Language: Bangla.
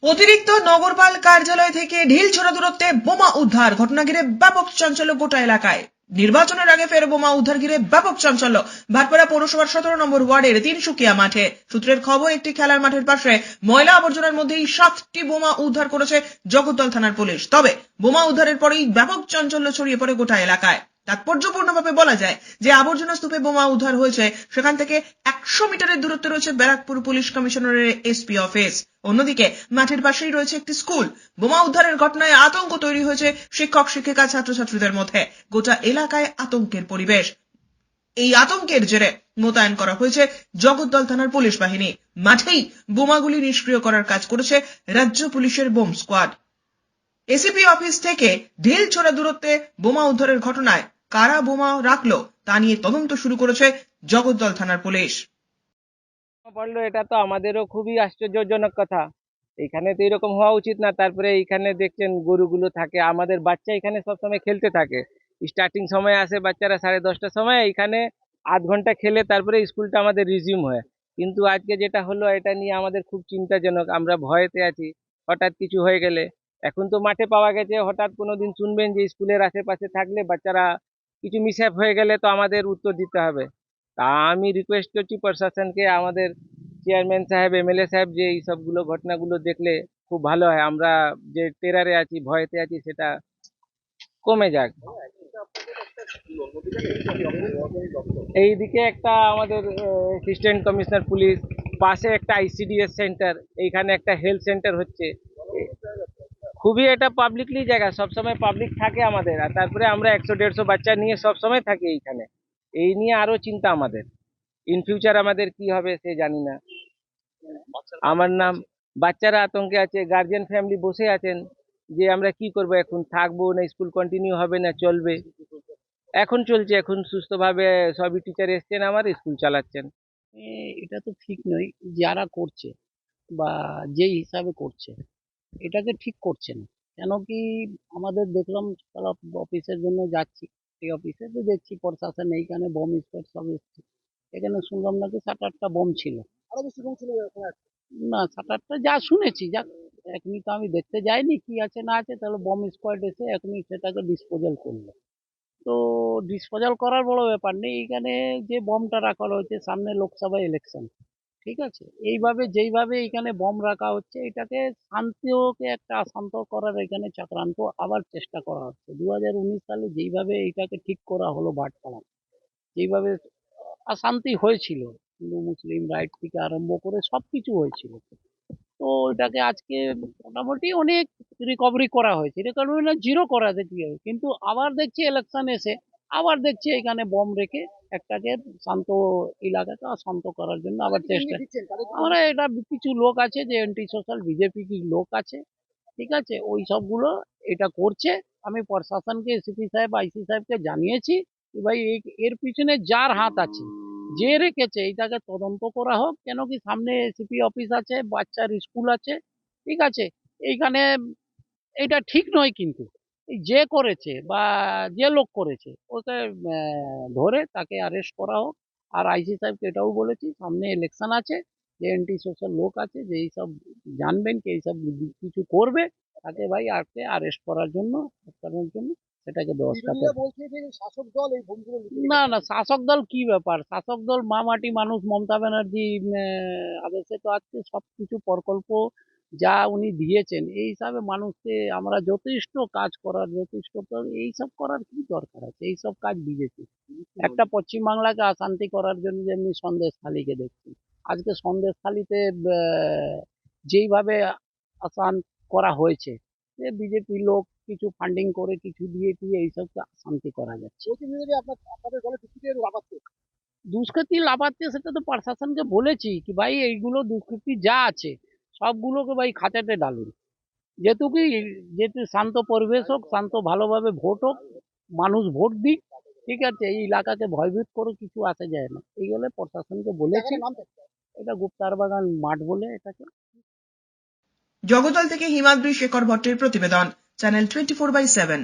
অতিরিক্ত নগরপাল কার্যালয় থেকে ঢিল ছোড়া দূরত্বে বোমা উদ্ধার, ঘটনা ঘিরে ব্যাপক চাঞ্চল্য গোটা এলাকায়। নির্বাচনের আগে ফের বোমা উদ্ধার ঘিরে ব্যাপক চাঞ্চল্য ভাটপাড়া পৌরসভার 17 নম্বর ওয়ার্ডের তিনসুকিয়া মাঠে। সূত্রের খবর, একটি খেলার মাঠের পাশে ময়লা আবর্জনার মধ্যেই 7টি বোমা উদ্ধার করেছে জগদ্দল থানার পুলিশ। তবে বোমা উদ্ধারের পরেই ব্যাপক চাঞ্চল্য ছড়িয়ে পড়ে গোটা এলাকায়। তাৎপর্যপূর্ণভাবে বলা যায় যে আবর্জনা স্তূপে বোমা উদ্ধার হয়েছে, সেখান থেকে 100 মিটারের দূরত্বে রয়েছে ব্যারাকপুর পুলিশ কমিশনারের এসপি অফিস। অন্যদিকে মাঠের পাশেই রয়েছে একটি স্কুল। বোমা উদ্ধারের ঘটনায় আতঙ্ক তৈরি হয়েছে শিক্ষক শিক্ষিকা ছাত্রছাত্রীদের মধ্যে। গোটা এলাকায় আতঙ্কের পরিবেশ। এই আতঙ্কের জেরে মোতায়েন করা হয়েছে জগদ্দল থানার পুলিশ বাহিনী। মাঠেই বোমাগুলি নিষ্ক্রিয় করার কাজ করেছে রাজ্য পুলিশের বোম স্কোয়াড। এসিপি অফিস থেকে ঢিল ছোড়া দূরত্বে বোমা উদ্ধারের ঘটনায় কারা বোমা রাখলো তা নিয়ে তদন্ত শুরু করেছে জগদ্দল থানার পুলিশ। পড়লো, এটা তো আমাদেরও খুবই আশ্চর্যজনক কথা। এখানে তো এরকম হওয়া উচিত না। তারপরে এইখানে দেখছেন গরুগুলো থাকে, আমাদের বাচ্চা এখানে সবসময় খেলতে থাকে। স্টার্টিং সময় আসে বাচ্চারা 10:30টার সময়, এখানে আধ ঘন্টা খেলে তারপরে স্কুলটা আমাদের রিজিউম হয়। কিন্তু আজকে যেটা হলো, এটা নিয়ে আমাদের খুব চিন্তাজনক। আমরা ভয়েতে আছি হঠাৎ কিছু হয়ে গেলে। এখন তো মাঠে পাওয়া গেছে, হঠাৎ কোনোদিন শুনবেন যে স্কুলের আশেপাশে থাকলে বাচ্চারা কিছু মিসহ্যাপ হয়ে গেলে তো আমাদের উত্তর দিতে হবে। তা আমি রিকোয়েস্ট করছি প্রশাসনকে, আমাদের চেয়ারম্যান সাহেব, এমএলএ সাহেব, যে এই সবগুলো ঘটনাগুলো দেখলে খুব ভালো হয়। আমরা যে টেরারে আছি, ভয়েতে আছি, সেটা কমে যাক। এইদিকে একটা আমাদের অ্যাসিস্ট্যান্ট কমিশনার পুলিশ, পাশে একটা আইসিডিএস সেন্টার, এইখানে একটা হেলথ সেন্টার হচ্ছে। খুবই এটা পাবলিকলি জায়গা, সবসময় পাবলিক থাকে আমাদের। আর তারপরে আমরা 100-150 বাচ্চা নিয়ে সবসময় থাকি এইখানে। এই নিয়ে আরো চিন্তা আমাদের। ইন ফিউচার আমাদের কি হবে সে জানি না। আমার নাম, বাচ্চারা আতঙ্কে আছে, গার্জিয়ান ফ্যামিলি বসে আছেন যে আমরা কি করব, এখন থাকবো না স্কুল কন্টিনিউ হবে না চলবে। এখন চলছে, এখন সুস্থভাবে সবই টিচার এসছেন, আমার স্কুল চালাচ্ছেন। এটা তো ঠিক নয় যারা করছে বা যে হিসাবে করছে এটাকে ঠিক করছে না। কেন কি আমাদের দেখলাম সকাল অফিসের জন্য যাচ্ছি, এই অফিসে তো দেখছি প্রশাসন এইখানে বোম স্কোয়াড সব এসছে। এখানে শুনলাম নাকি 7-8টা বোম ছিল। আরো বেশি বোম ছিল না, 7-8টা যা শুনেছি। যা এখনই তো আমি দেখতে যাইনি কি আছে না আছে, তাহলে বোম স্কোয়াড এসে এখনই সেটাকে ডিসপোজাল করলো। তো ডিসপোজাল করার বড় ব্যাপার নেই, এখানে যে বমটা রাখা হয়েছে সামনে লোকসভা ইলেকশন, ঠিক আছে, এইভাবে যেইভাবে এখানে বম রাখা হচ্ছে এটাকে শান্তিকে একটা শান্ত করার এখানে চক্রান্ত আবার চেষ্টা করা হচ্ছে। 2019 সালে যেইভাবে এটাকে ঠিক করা হলো ভাটপাড়া, যেইভাবে অশান্তি হয়েছিল, হিন্দু মুসলিম রাইট থেকে আরম্ভ করে সবকিছু হয়েছিল, তো এটাকে আজকে মোটামুটি অনেক রিকভারি করা হয়েছে। রিকভারি না জিরো করা যেতে হবে, কিন্তু আবার দেখছি ইলেকশন এসে আবার দেখছি এখানে বম রেখে একটাকে শান্ত এলাকাকে শান্ত করার জন্য আবার চেষ্টা। আমরা এটা কিছু লোক আছে যে অ্যান্টি সোশ্যাল বিজেপি কি লোক আছে, ঠিক আছে, ওই সবগুলো এটা করছে। আমি প্রশাসনকে এসপি সাহেব আইসি সাহেবকে জানিয়েছি যে ভাই এর পিছনে যার হাত আছে, যে রেখেছে এটাকে তদন্ত করা হোক। কেন কি সামনে এসিপি অফিস আছে, বাচ্চার স্কুল আছে, ঠিক আছে, এইখানে এটা ঠিক নয়। কিন্তু এই যে করেছে বা যে লোক করেছে ওকে ধরে তাকে অ্যারেস্ট করা হোক। আর আইসি সাহেবকে এটাও বলেছি সামনে ইলেকশন আছে, যে অ্যান্টি সোশ্যাল লোক আছে যে এইসব জানবেন কি এইসব কিছু করবে, তাকে ভাই আজকে অ্যারেস্ট করার জন্য আটকানোর জন্য সেটাকে ব্যবস্থা করবে। শাসক দল এই ভূমিগুলো না না, শাসক দল কি ব্যাপার, শাসক দল মামাটি মানুষ, মমতা ব্যানার্জি আদেশে তো আজকে সবকিছু প্রকল্প যা উনি দিয়েছেন এই হিসাবে মানুষকে আমরা যথেষ্ট কাজ করার, যথেষ্ট এইসব করার কি দরকার আছে, এইসব কাজ বিজেপি একটা পশ্চিমবাংলাকে অশান্তি করার জন্য। যেমনি সন্দেশখালীকে দেখছি, আজকে সন্দেশখালীতে যেইভাবে অশান্ত করা হয়েছে, যে বিজেপি লোক কিছু ফান্ডিং করে কিছু দিয়ে দিয়ে এইসবকে শান্তি করা যাচ্ছে। দুষ্কৃতি লাফাচ্ছে, সেটা তো প্রশাসনকে বলেছি কি ভাই এইগুলো দুষ্কৃতি যা আছে সবগুলোকে ভাই খাঁচাতে ডালুন। যেহেতু কি, যেহেতু শান্ত পরিবেশ হোক, শান্ত ভালোভাবে ভোট হোক, মানুষ ভোট দিক, ঠিক আছে, এই এলাকাকে ভয়ভীত করে কিছু আসা যায় না, এই বলে প্রশাসনকে বলেছি। এটা গুপ্তার বাগান মাঠ বলে এটাকে। জগদ্দল থেকে হিমাদ্রি শেখর ভট্টের প্রতিবেদন, চ্যানেল 24/7।